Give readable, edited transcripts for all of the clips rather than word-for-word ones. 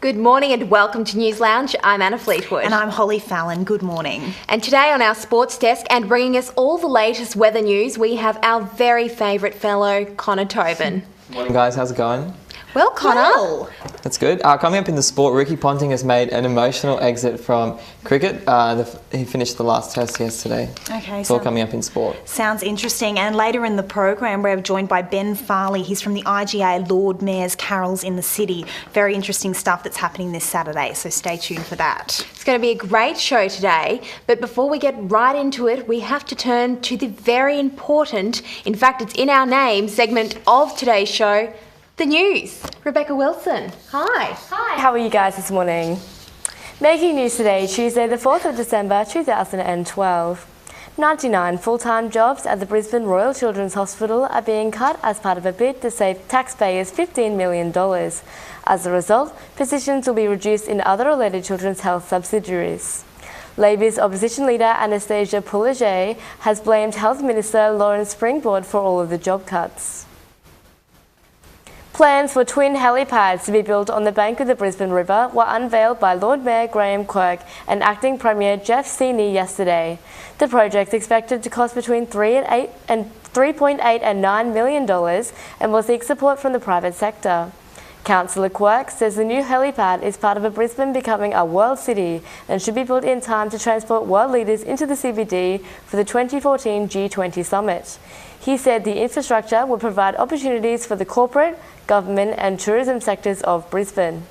Good morning and welcome to News Lounge. I'm Anna Fleetwood. And I'm Holly Fallon. Good morning. And today on our sports desk and bringing us all the latest weather news, we have our very favourite fellow, Connor Tobin. Morning guys, how's it going? Well, Connor. Well. That's good. Coming up in the sport, Ricky Ponting has made an emotional exit from cricket. He finished the last test yesterday. Okay, it's all coming up in sport. Sounds interesting. And later in the program, we're joined by Ben Farley. He's from the IGA Lord Mayor's Carols in the City. Very interesting stuff that's happening this Saturday, so stay tuned for that. It's going to be a great show today, but before we get right into it, we have to turn to the very important, in fact, it's in our name, segment of today's show, the news. Rebecca Wilson, hi. Hi, how are you guys this morning? Making news today, Tuesday the 4th of December 2012. 99 full-time jobs at the Brisbane Royal Children's Hospital are being cut as part of a bid to save taxpayers $15 million. As a result, positions will be reduced in other related children's health subsidiaries. Labor's opposition leader Anastasia Palaszczuk has blamed Health Minister Lawrence Springborn for all of the job cuts. Plans for twin helipads to be built on the bank of the Brisbane River were unveiled by Lord Mayor Graham Quirk and Acting Premier Jeff Seeney yesterday. The project is expected to cost between $3.8 and $9 million and will seek support from the private sector. Councillor Quirk says the new helipad is part of Brisbane becoming a world city and should be built in time to transport world leaders into the CBD for the 2014 G20 summit. He said the infrastructure will provide opportunities for the corporate, government and tourism sectors of Brisbane.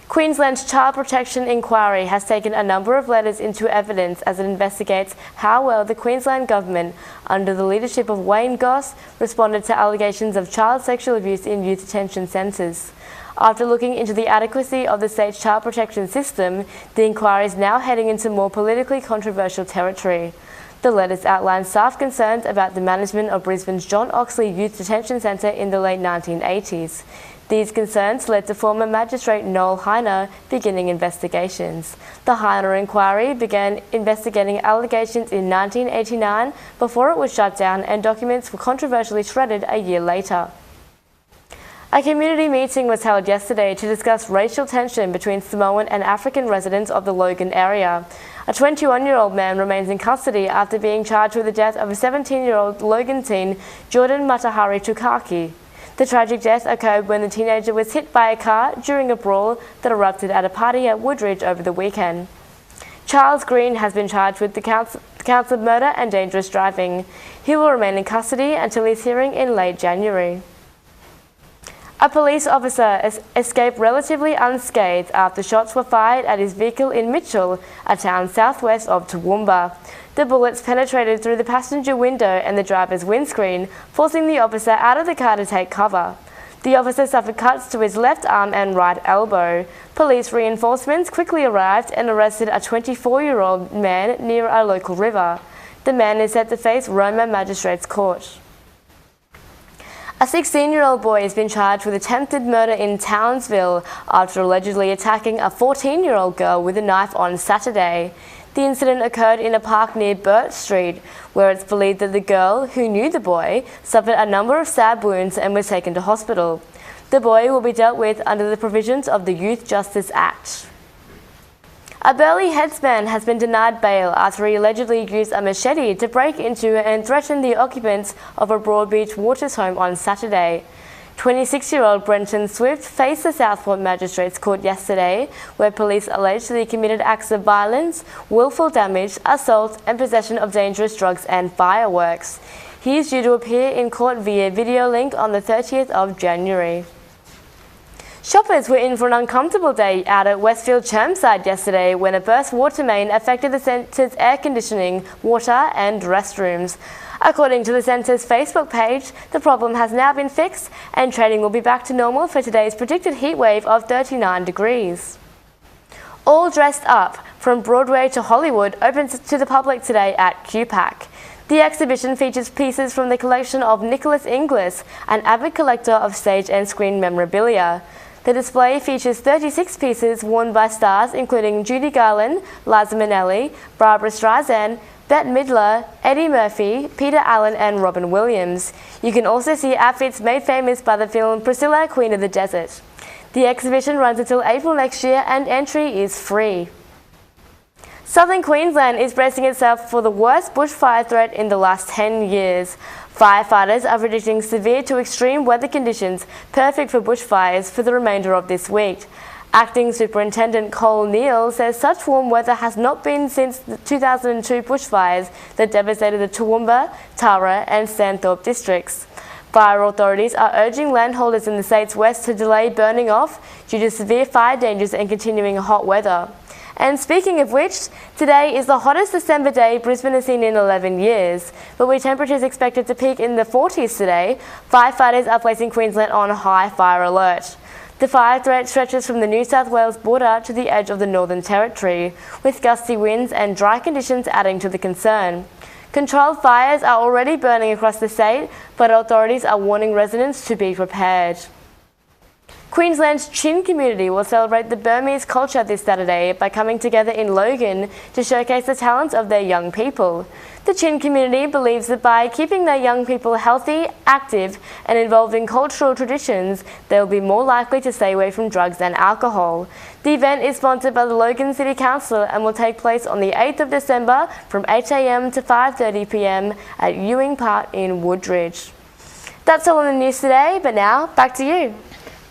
Queensland's Child Protection Inquiry has taken a number of letters into evidence as it investigates how well the Queensland Government, under the leadership of Wayne Goss, responded to allegations of child sexual abuse in youth detention centres. After looking into the adequacy of the state's child protection system, the inquiry is now heading into more politically controversial territory. The letters outline staff concerns about the management of Brisbane's John Oxley Youth Detention Centre in the late 1980s. These concerns led to former magistrate Noel Heiner beginning investigations. The Heiner inquiry began investigating allegations in 1989 before it was shut down and documents were controversially shredded a year later. A community meeting was held yesterday to discuss racial tension between Samoan and African residents of the Logan area. A 21-year-old man remains in custody after being charged with the death of a 17-year-old Logan teen, Jordan Matahari Tukaki. The tragic death occurred when the teenager was hit by a car during a brawl that erupted at a party at Woodridge over the weekend. Charles Green has been charged with the counts of murder and dangerous driving. He will remain in custody until his hearing in late January. A police officer escaped relatively unscathed after shots were fired at his vehicle in Mitchell, a town southwest of Toowoomba. The bullets penetrated through the passenger window and the driver's windscreen, forcing the officer out of the car to take cover. The officer suffered cuts to his left arm and right elbow. Police reinforcements quickly arrived and arrested a 24-year-old man near a local river. The man is set to face Roma Magistrates Court. A 16-year-old boy has been charged with attempted murder in Townsville after allegedly attacking a 14-year-old girl with a knife on Saturday. The incident occurred in a park near Burt Street, where it's believed that the girl, who knew the boy, suffered a number of stab wounds and was taken to hospital. The boy will be dealt with under the provisions of the Youth Justice Act. A Burleigh headsman has been denied bail after he allegedly used a machete to break into and threaten the occupants of a Broadbeach Waters home on Saturday. 26-year-old Brenton Swift faced the Southport Magistrates Court yesterday, where police alleged that he committed acts of violence, willful damage, assault and possession of dangerous drugs and fireworks. He is due to appear in court via video link on the 30th of January. Shoppers were in for an uncomfortable day out at Westfield Chermside yesterday when a burst water main affected the centre's air conditioning, water and restrooms. According to the centre's Facebook page, the problem has now been fixed and trading will be back to normal for today's predicted heat wave of 39 degrees. All Dressed Up, from Broadway to Hollywood, opens to the public today at QPAC. The exhibition features pieces from the collection of Nicholas Inglis, an avid collector of stage and screen memorabilia. The display features 36 pieces worn by stars including Judy Garland, Liza Minnelli, Barbra Streisand, Bette Midler, Eddie Murphy, Peter Allen and Robin Williams. You can also see outfits made famous by the film Priscilla, Queen of the Desert. The exhibition runs until April next year and entry is free. Southern Queensland is bracing itself for the worst bushfire threat in the last 10 years. Firefighters are predicting severe to extreme weather conditions perfect for bushfires for the remainder of this week. Acting Superintendent Cole Neal says such warm weather has not been since the 2002 bushfires that devastated the Toowoomba, Tara and Stanthorpe districts. Fire authorities are urging landholders in the state's west to delay burning off due to severe fire dangers and continuing hot weather. And speaking of which, today is the hottest December day Brisbane has seen in 11 years. But with temperatures expected to peak in the 40s today, firefighters are placing Queensland on high fire alert. The fire threat stretches from the New South Wales border to the edge of the Northern Territory, with gusty winds and dry conditions adding to the concern. Controlled fires are already burning across the state, but authorities are warning residents to be prepared. Queensland's Chin community will celebrate the Burmese culture this Saturday by coming together in Logan to showcase the talents of their young people. The Chin community believes that by keeping their young people healthy, active and involved in cultural traditions, they will be more likely to stay away from drugs and alcohol. The event is sponsored by the Logan City Council and will take place on the 8th of December from 8 a.m. to 5:30 p.m. at Ewing Park in Woodridge. That's all in the news today, but now back to you.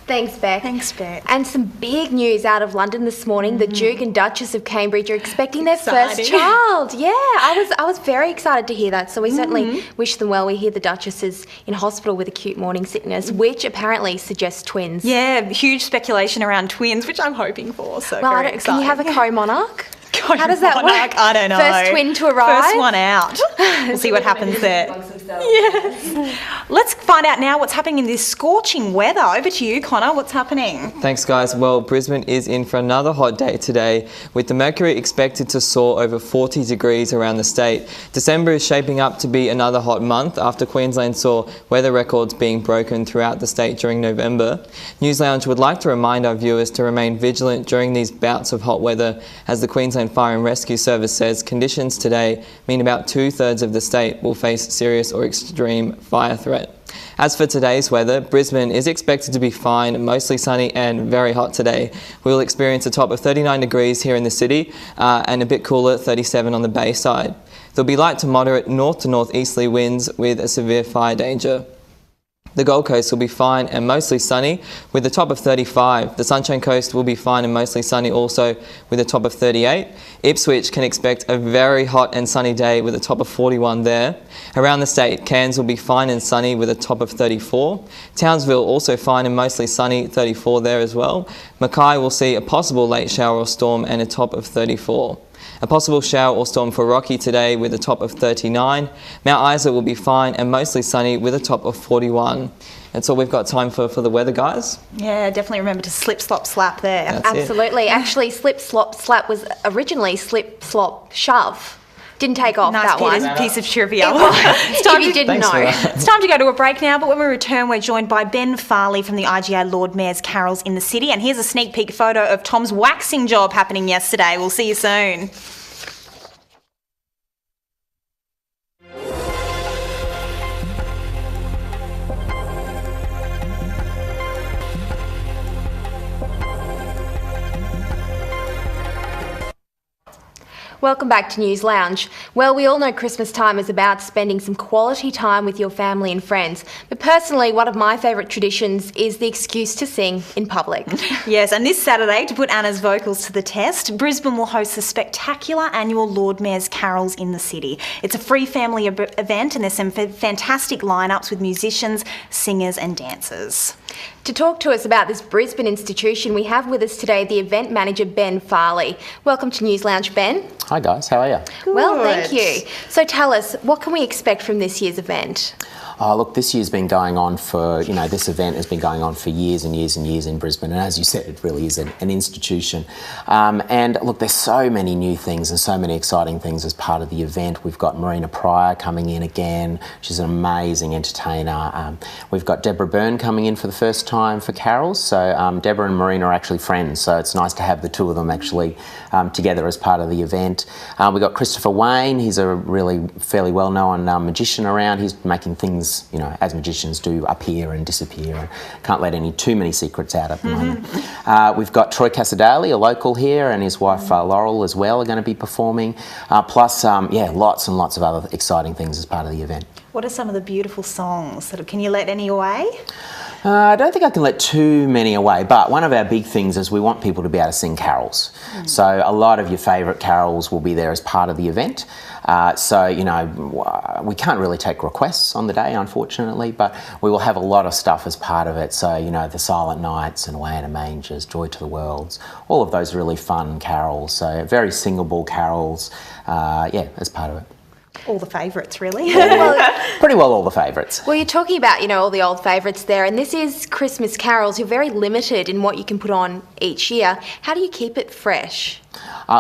Thanks, Beck. Thanks, Beck. And some big news out of London this morning. The Duke and Duchess of Cambridge are expecting their first child. Yeah, I was very excited to hear that. So we certainly wish them well. We hear the Duchess is in hospital with acute morning sickness, which apparently suggests twins. Yeah, huge speculation around twins, which I'm hoping for. So Well, very can you have a exciting. co-monarch? How does that work? I don't know. First twin to arrive? First one out. We'll see what happens there. Yes. Let's find out now what's happening in this scorching weather. Over to you, Connor. What's happening? Thanks, guys. Well, Brisbane is in for another hot day today, with the mercury expected to soar over 40 degrees around the state. December is shaping up to be another hot month after Queensland saw weather records being broken throughout the state during November. News Lounge would like to remind our viewers to remain vigilant during these bouts of hot weather, as the Queensland Fire and Rescue Service says conditions today mean about 2/3 of the state will face serious or extreme fire threat. As for today's weather, Brisbane is expected to be fine, mostly sunny and very hot today. We will experience a top of 39 degrees here in the city and a bit cooler, 37 on the bay side. There'll be light to moderate north to northeasterly winds with a severe fire danger. The Gold Coast will be fine and mostly sunny with a top of 35. The Sunshine Coast will be fine and mostly sunny also with a top of 38. Ipswich can expect a very hot and sunny day with a top of 41 there. Around the state, Cairns will be fine and sunny with a top of 34. Townsville also fine and mostly sunny, 34 there as well. Mackay will see a possible late shower or storm and a top of 34. A possible shower or storm for Rocky today with a top of 39. Mount Isa will be fine and mostly sunny with a top of 41. That's all we've got time for the weather, guys. Yeah, definitely remember to slip, slop, slap there. That's it. Absolutely. Actually, slip, slop, slap was originally slip, slop, shove. Didn't take off Nice that one. piece of trivia. It's time you didn't Thanks for know. that. It's time to go to a break now, but when we return, we're joined by Ben Farley from the IGA Lord Mayor's Carols in the City, and here's a sneak peek photo of Tom's waxing job happening yesterday. We'll see you soon. Welcome back to News Lounge. Well, we all know Christmas time is about spending some quality time with your family and friends. But personally, one of my favourite traditions is the excuse to sing in public. Yes, and this Saturday, to put Anna's vocals to the test, Brisbane will host the spectacular annual Lord Mayor's Carols in the City. It's a free family event and there's some fantastic lineups with musicians, singers and dancers. To talk to us about this Brisbane institution, we have with us today the event manager, Ben Farley. Welcome to News Lounge, Ben. Hi guys, how are you? Well, thank you. So tell us, what can we expect from this year's event? Look, this year's been going on for, this event has been going on for years and years and years in Brisbane, and as you said, it really is an institution. And look, there's so many new things and so many exciting things as part of the event. We've got Marina Pryor coming in again. She's an amazing entertainer. We've got Deborah Byrne coming in for the first time for carols. So Deborah and Marina are actually friends, so it's nice to have the two of them actually together as part of the event. We've got Christopher Wayne. He's a really fairly well-known magician around. He's making things things, you know, as magicians do, appear and disappear. And can't let too many secrets out at the moment. We've got Troy Casadale, a local here, and his wife Laurel as well are going to be performing. Plus, lots and lots of other exciting things as part of the event. What are some of the beautiful songs? Can you let any away? I don't think I can let too many away, but one of our big things is we want people to be able to sing carols. So a lot of your favourite carols will be there as part of the event. You know, we can't really take requests on the day, unfortunately, but we will have a lot of stuff as part of it. So, you know, the Silent Nights and Away in a Mangers, Joy to the Worlds, all of those really fun carols. So very singable carols, as part of it. All the favourites, really. Pretty well all the favourites. Well, you're talking about, you know, all the old favourites there, and this is Christmas carols. You're very limited in what you can put on each year. How do you keep it fresh?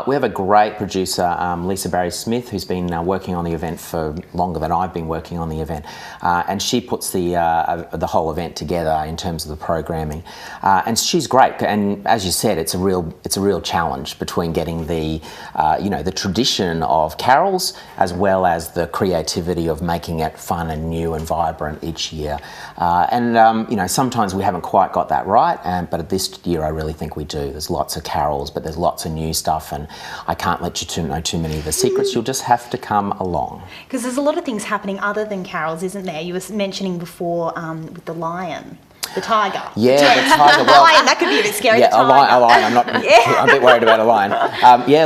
We have a great producer, Lisa Barry-Smith, who's been working on the event for longer than I've been working on the event, and she puts the whole event together in terms of the programming, and she's great. And as you said, it's a real challenge between getting the the tradition of carols as well as the creativity of making it fun and new and vibrant each year. Sometimes we haven't quite got that right, but this year I really think we do. There's lots of carols, but there's lots of new stuff, and I can't let you know too many of the secrets. You'll just have to come along. Because there's a lot of things happening other than carols, isn't there? You were mentioning before with the lion. The tiger. Yeah, the tiger. Well, lion, that could be a bit scary. Yeah, a lion. I'm not. I'm a bit worried about a lion.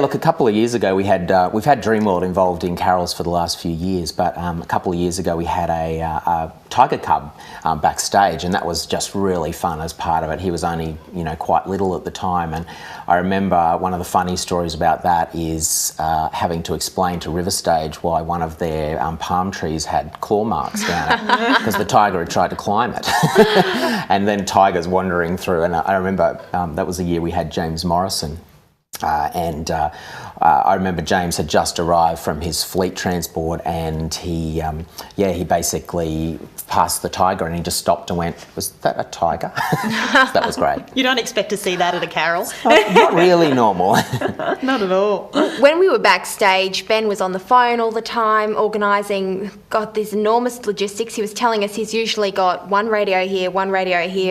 Look, a couple of years ago we've had Dreamworld involved in carols for the last few years, but a couple of years ago we had a tiger cub backstage, and that was just really fun as part of it. He was only quite little at the time, and I remember one of the funny stories about that is having to explain to Riverstage why one of their palm trees had claw marks down it because the tiger had tried to climb it. And then tigers wandering through, and I remember that was the year we had James Morrison, I remember James had just arrived from his fleet transport, and he basically passed the tiger, and he just stopped and went, "Was that a tiger?" That was great. You don't expect to see that at a carol. Not really normal. Not at all. When we were backstage, Ben was on the phone all the time, organising, these enormous logistics. He was telling us he's usually got one radio here,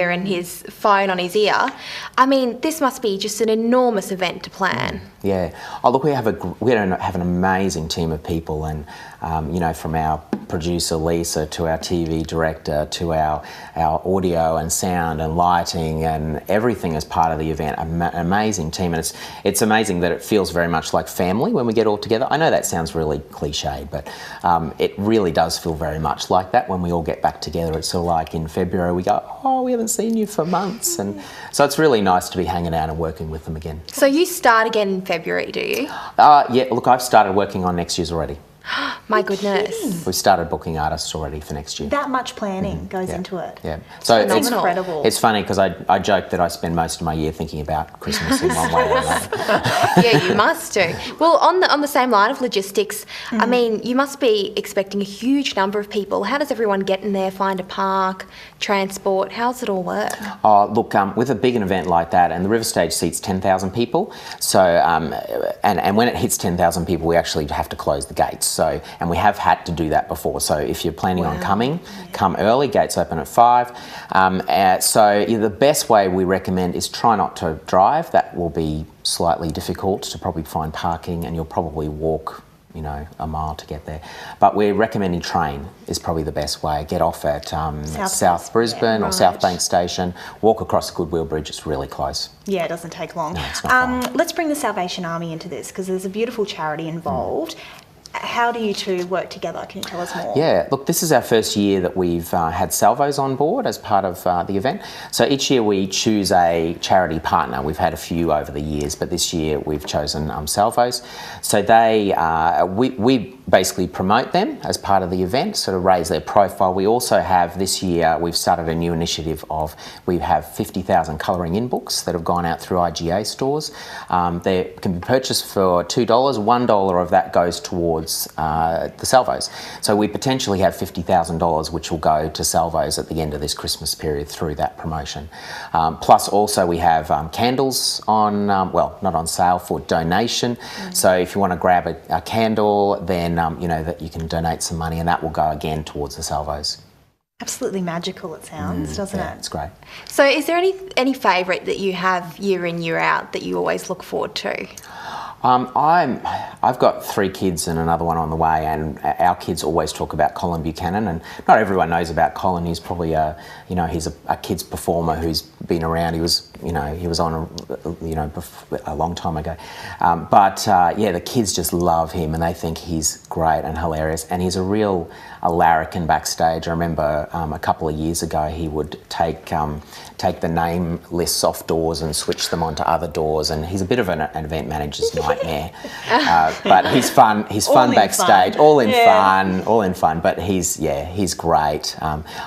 and his phone on his ear. I mean, this must be just an enormous event to plan. Yeah. Oh, look, we have an amazing team of people, and from our producer Lisa to our TV director to our audio and sound and lighting and everything as part of the event. An amazing team, and it's amazing that it feels very much like family when we get all together. I know that sounds really cliched, but it really does feel very much like that when we all get back together. It's sort of like in February we go, "Oh, we haven't seen you for months," and so it's really nice to be hanging out and working with them again. So you start again in February, do you? Yeah, look, I've started working on next year's already. My goodness. We've started booking artists already for next year. That much planning goes into it. Yeah. So it's incredible. It's funny because I joke that I spend most of my year thinking about Christmas in one way or another. Yeah, you must do. Well, on the same line of logistics, I mean, you must be expecting a huge number of people. How does everyone get in there, find a park, transport? How does it all work? Oh, look, with a big event like that, and the Riverstage seats 10,000 people, so and when it hits 10,000 people, we actually have to close the gates. So, and we have had to do that before. So if you're planning on coming, come early. Gates open at 5. The best way we recommend is try not to drive. That will be slightly difficult to probably find parking, and you'll probably walk a mile to get there. But we're recommending train is probably the best way. Get off at South Brisbane or South Bank Station, walk across the Goodwill Bridge. It's really close. Yeah, it doesn't take long. No, it's not far. Let's bring the Salvation Army into this, because there's a beautiful charity involved. How do you two work together? Can you tell us more? Yeah, look, this is our first year that we've had salvos on board as part of the event. So each year we choose a charity partner. We've had a few over the years, but this year we've chosen salvos. So we basically promote them as part of the event, sort of raise their profile. We also have this year, we've started a new initiative of, we have 50,000 colouring in books that have gone out through IGA stores. They can be purchased for $2. $1 of that goes towards the salvos. So we potentially have $50,000 which will go to salvos at the end of this Christmas period through that promotion. Plus also we have candles on, not on sale, for donation. So if you want to grab a candle, then that you can donate some money, and that will go again towards the salvos. Absolutely magical it sounds, doesn't Yeah, it? it's great. So is there any favourite that you have year in, year out that you always look forward to? I've got 3 kids and another one on the way, and our kids always talk about Colin Buchanan, and not everyone knows about Colin. He's probably he's a kids performer who's been around. He was on a long time ago, but the kids just love him and they think he's great and hilarious, and he's a larrikin backstage. I remember a couple of years ago he would take the name lists off doors and switch them onto other doors, and he's a bit of an event manager's nightmare. But he's fun. He's fun backstage, all in fun. But he's great.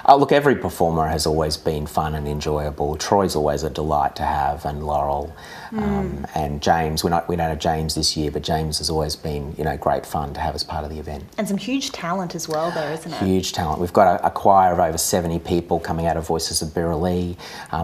Look, every performer has always been fun and enjoyable. Troy's always a delight to have, and Laurel, and James. We don't have James this year, but James has always been great fun to have as part of the event. And some huge talent as well there, isn't it? Huge talent. We've got a choir of over 70 people coming out of Voices of Birralee.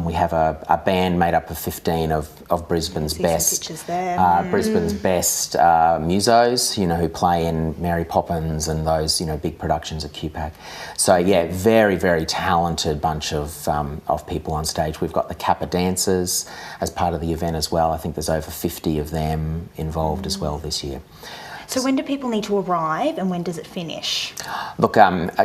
We have a band made up of 15 of Brisbane's best. Pictures there. Brisbane's best musos, who play in Mary Poppins and those, big productions of QPAC. So very, very talented bunch of people on stage. We've got the Kappa dancers as part of the event as well. I think there's over 50 of them involved as well this year. So when do people need to arrive and when does it finish? Look,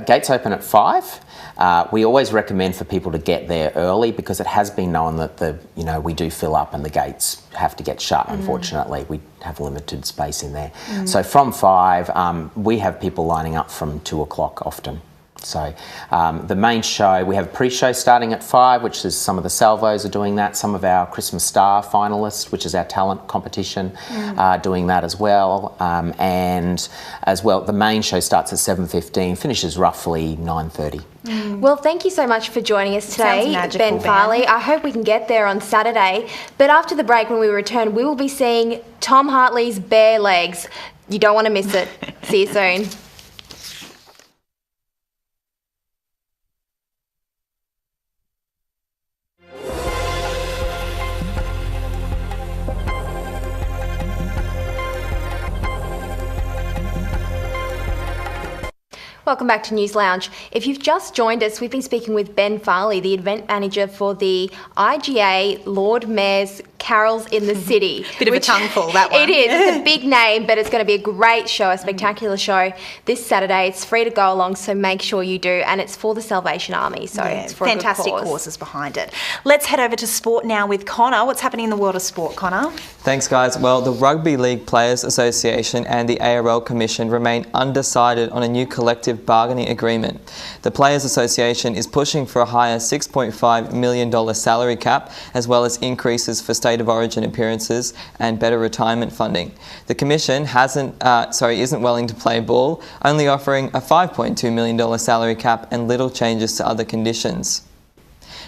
gates open at 5. We always recommend for people to get there early because it has been known that we do fill up and the gates have to get shut. Unfortunately, we have limited space in there. So from 5, we have people lining up from 2 o'clock often. So the main show, we have a pre-show starting at 5, which is some of the Salvos are doing that. Some of our Christmas Star finalists, which is our talent competition, are doing that as well. And as well, the main show starts at 7:15, finishes roughly 9:30. Well, thank you so much for joining us today, Sounds magical, Ben Farley. I hope we can get there on Saturday. But after the break, when we return, we will be seeing Tom Hartley's Bare Legs. You don't want to miss it. See you soon. Welcome back to News Lounge. If you've just joined us, we've been speaking with Ben Farley, the event manager for the IGA Lord Mayor's Carols in the City. Bit of a tongueful, that one. It is. It's a big name, but it's going to be a great show, a spectacular show this Saturday. It's free to go along, so make sure you do. And it's for the Salvation Army, so it's for fantastic a good cause. causes behind it. Let's head over to sport now with Connor. What's happening in the world of sport, Connor? Thanks, guys. Well, the Rugby League Players Association and the ARL Commission remain undecided on a new collective bargaining agreement. The Players Association is pushing for a higher $6.5 million salary cap, as well as increases for State of Origin appearances and better retirement funding. The Commission isn't willing to play ball, only offering a $5.2 million salary cap and little changes to other conditions.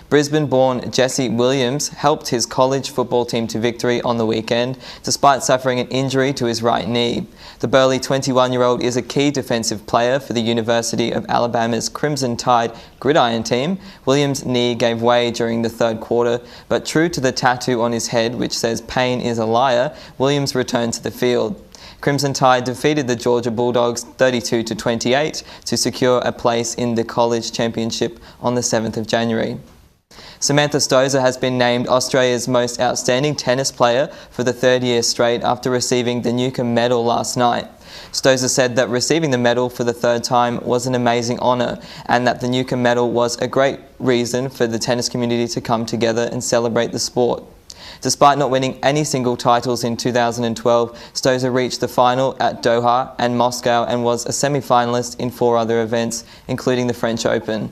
Brisbane-born Jesse Williams helped his college football team to victory on the weekend, despite suffering an injury to his right knee. The burly 21-year-old is a key defensive player for the University of Alabama's Crimson Tide gridiron team. Williams' knee gave way during the third quarter, but true to the tattoo on his head, which says "Pain is a liar," Williams returned to the field. Crimson Tide defeated the Georgia Bulldogs 32-28 to secure a place in the college championship on the 7th of January. Samantha Stosur has been named Australia's most outstanding tennis player for the third year straight after receiving the Newcombe Medal last night. Stosur said that receiving the medal for the third time was an amazing honour and that the Newcombe Medal was a great reason for the tennis community to come together and celebrate the sport. Despite not winning any single titles in 2012, Stosur reached the final at Doha and Moscow and was a semi-finalist in 4 other events, including the French Open.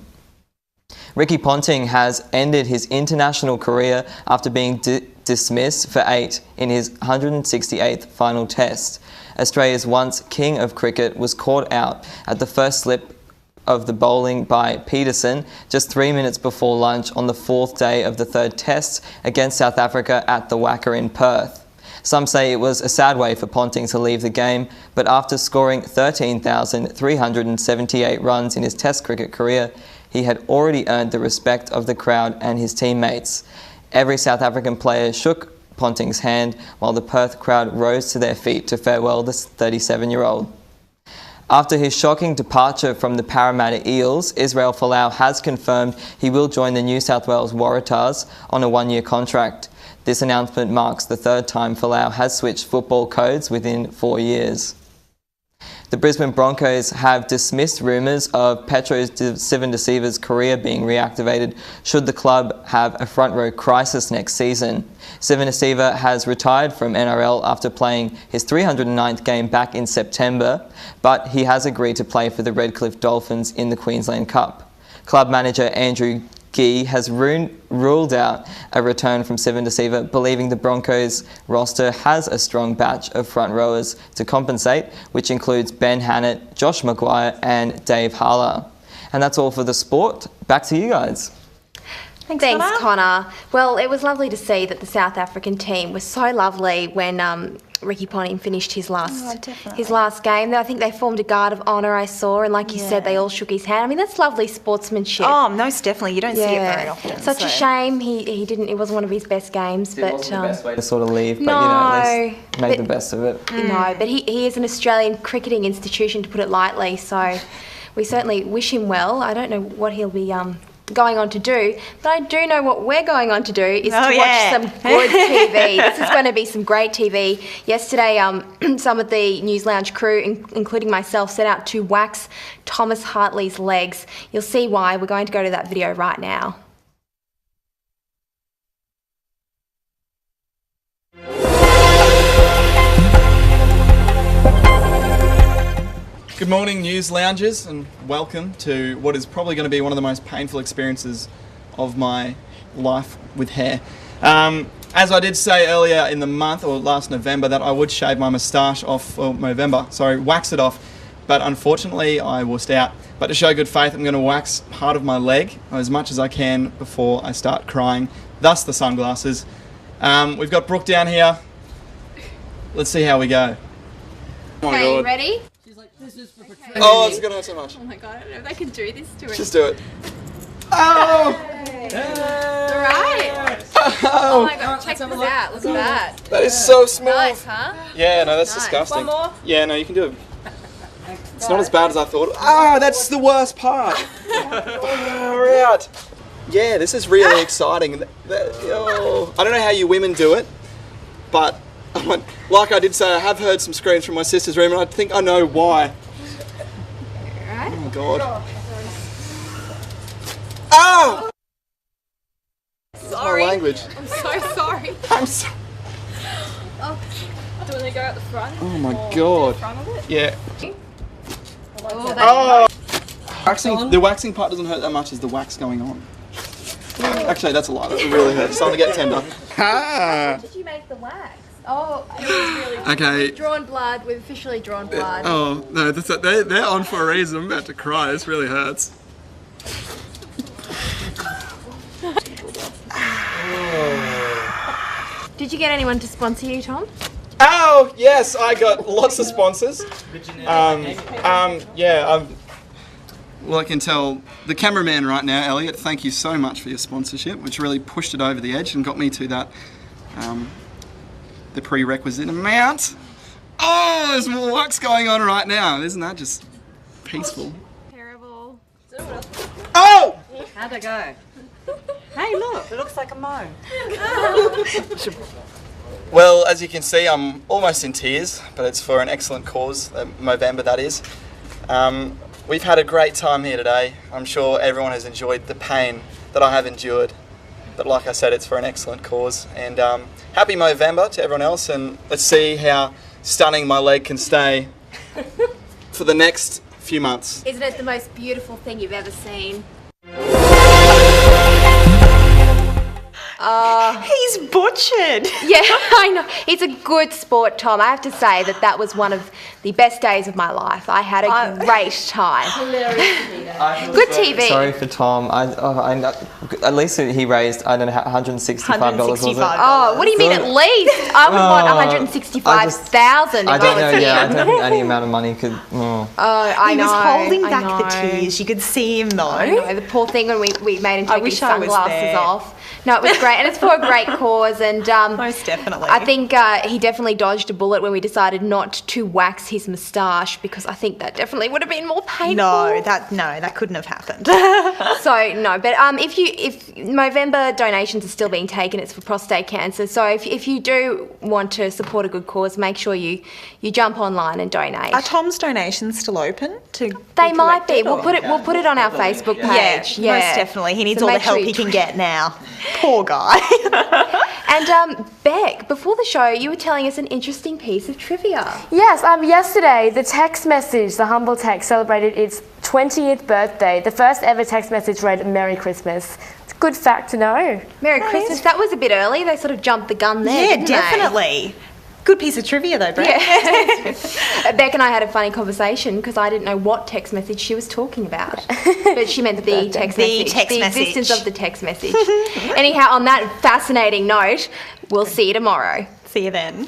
Ricky Ponting has ended his international career after being dismissed for 8 in his 168th final test. Australia's once king of cricket was caught out at the first slip of the bowling by Peterson just 3 minutes before lunch on the 4th day of the third test against South Africa at the Wacker in Perth. Some say it was a sad way for Ponting to leave the game, but after scoring 13,378 runs in his test cricket career, he had already earned the respect of the crowd and his teammates. Every South African player shook Ponting's hand while the Perth crowd rose to their feet to farewell the 37-year-old. After his shocking departure from the Parramatta Eels, Israel Folau has confirmed he will join the New South Wales Waratahs on a one-year contract. This announcement marks the third time Folau has switched football codes within 4 years. The Brisbane Broncos have dismissed rumours of Petro Civonicava's career being reactivated should the club have a front row crisis next season. Civonicava has retired from NRL after playing his 309th game back in September, but he has agreed to play for the Redcliffe Dolphins in the Queensland Cup. Club manager Andrew Gee has ruled out a return from Civonicava, believing the Broncos roster has a strong batch of front rowers to compensate, which includes Ben Hannett, Josh Maguire and Dave Harler. And that's all for the sport. Back to you guys. Thanks, Connor. Well, it was lovely to see that the South African team was so lovely when Ricky Ponting finished his last game. I think they formed a guard of honour, I saw, and like you said, they all shook his hand. I mean, that's lovely sportsmanship. Oh, most definitely. You don't see it very often. Such a shame it wasn't one of his best games. It but wasn't the best way to sort of leave, but at least made the best of it. No, but he is an Australian cricketing institution, to put it lightly, so we certainly wish him well. I don't know what he'll be going on to do, but I do know what we're going on to do is to watch some good TV. This is going to be some great TV. Yesterday, some of the News Lounge crew, including myself, set out to wax Thomas Hartley's legs. You'll see why. We're going to go to that video right now. Good morning, News Loungers, and welcome to what is probably going to be one of the most painful experiences of my life with hair. As I did say earlier in the month, or last November, that I would shave my moustache off, or wax it off, but unfortunately I wussed out. But to show good faith, I'm going to wax part of my leg as much as I can before I start crying, thus the sunglasses. We've got Brooke down here. Let's see how we go. Oh my God. Ready? Oh, it's gonna hurt so much. Oh my God, I don't know if they can do this to it. Just do it. Oh! Alright. Oh my God, check this out. Look at that. That is so smooth. Nice, huh? Yeah, no, that's disgusting. One more? Yeah, no, you can do it. It's not as bad as I thought. Ah, that's the worst part. Far out. Yeah, this is really exciting. I don't know how you women do it, but like I did say, I have heard some screams from my sister's room, and I think I know why. Oh my God. Oh! Sorry. My language. I'm so sorry. I'm so... Oh, do you want to go out the front? Oh my God. The front of it? Yeah. Oh, The waxing part doesn't hurt that much as the wax going on. Actually, that's a lie. That really hurts. It's starting to get tender. did you make the wax? Oh, it was really Okay. drawn blood. We've officially drawn blood. Oh, no, they're on for a reason. I'm about to cry. This really hurts. Did you get anyone to sponsor you, Tom? Oh, yes, I got lots of sponsors. Well, I can tell the cameraman right now, Elliot, thank you so much for your sponsorship, which really pushed it over the edge and got me to that, the prerequisite amount. Oh, there's more wax going on right now. Isn't that just peaceful? Terrible. Oh! How'd it go? Hey, look, it looks like a mo. Well, as you can see, I'm almost in tears, but it's for an excellent cause, Movember that is. We've had a great time here today. I'm sure everyone has enjoyed the pain that I have endured. But like I said, it's for an excellent cause. And happy Movember to everyone else, and let's see how stunning my leg can stay for the next few months. Isn't it the most beautiful thing you've ever seen? He's butchered. Yeah, I know. It's a good sport, Tom. I have to say that was one of the best days of my life. I had a great time. Good TV. Sorry for Tom. At least he raised, I don't know, $165, was it? Oh, what do you mean at least? I would want $165,000. I don't know, I don't think any amount of money could... Oh, I know. He was holding back the tears. You could see him though. I know, the poor thing when we made him take his wish I was sunglasses there. off. No, it was great. and it's for a great cause. And Most definitely. I think he definitely dodged a bullet when we decided not to wax his moustache, because I think that definitely would have been more painful. No, that couldn't have happened. So no, but if November donations are still being taken, it's for prostate cancer. So if you do want to support a good cause, make sure you jump online and donate. Are Tom's donations still open to? They might be. collected, We'll put it on our Facebook page. Yeah, most definitely. He needs So all the make sure help you he can get now. Poor guy. And Beck, before the show, you were telling us an interesting piece of trivia. Yes, yesterday the text message, the Humble Text, celebrated its 20th birthday. The first ever text message read "Merry Christmas." It's a good fact to know. Merry Christmas. That was a bit early. They sort of jumped the gun there. Yeah, didn't definitely. Good piece of trivia though, Brett. Yeah. Beck and I had a funny conversation because I didn't know what text message she was talking about. But she meant the text message. text the message. existence of the text message. Anyhow, on that fascinating note, we'll see you tomorrow. See you then.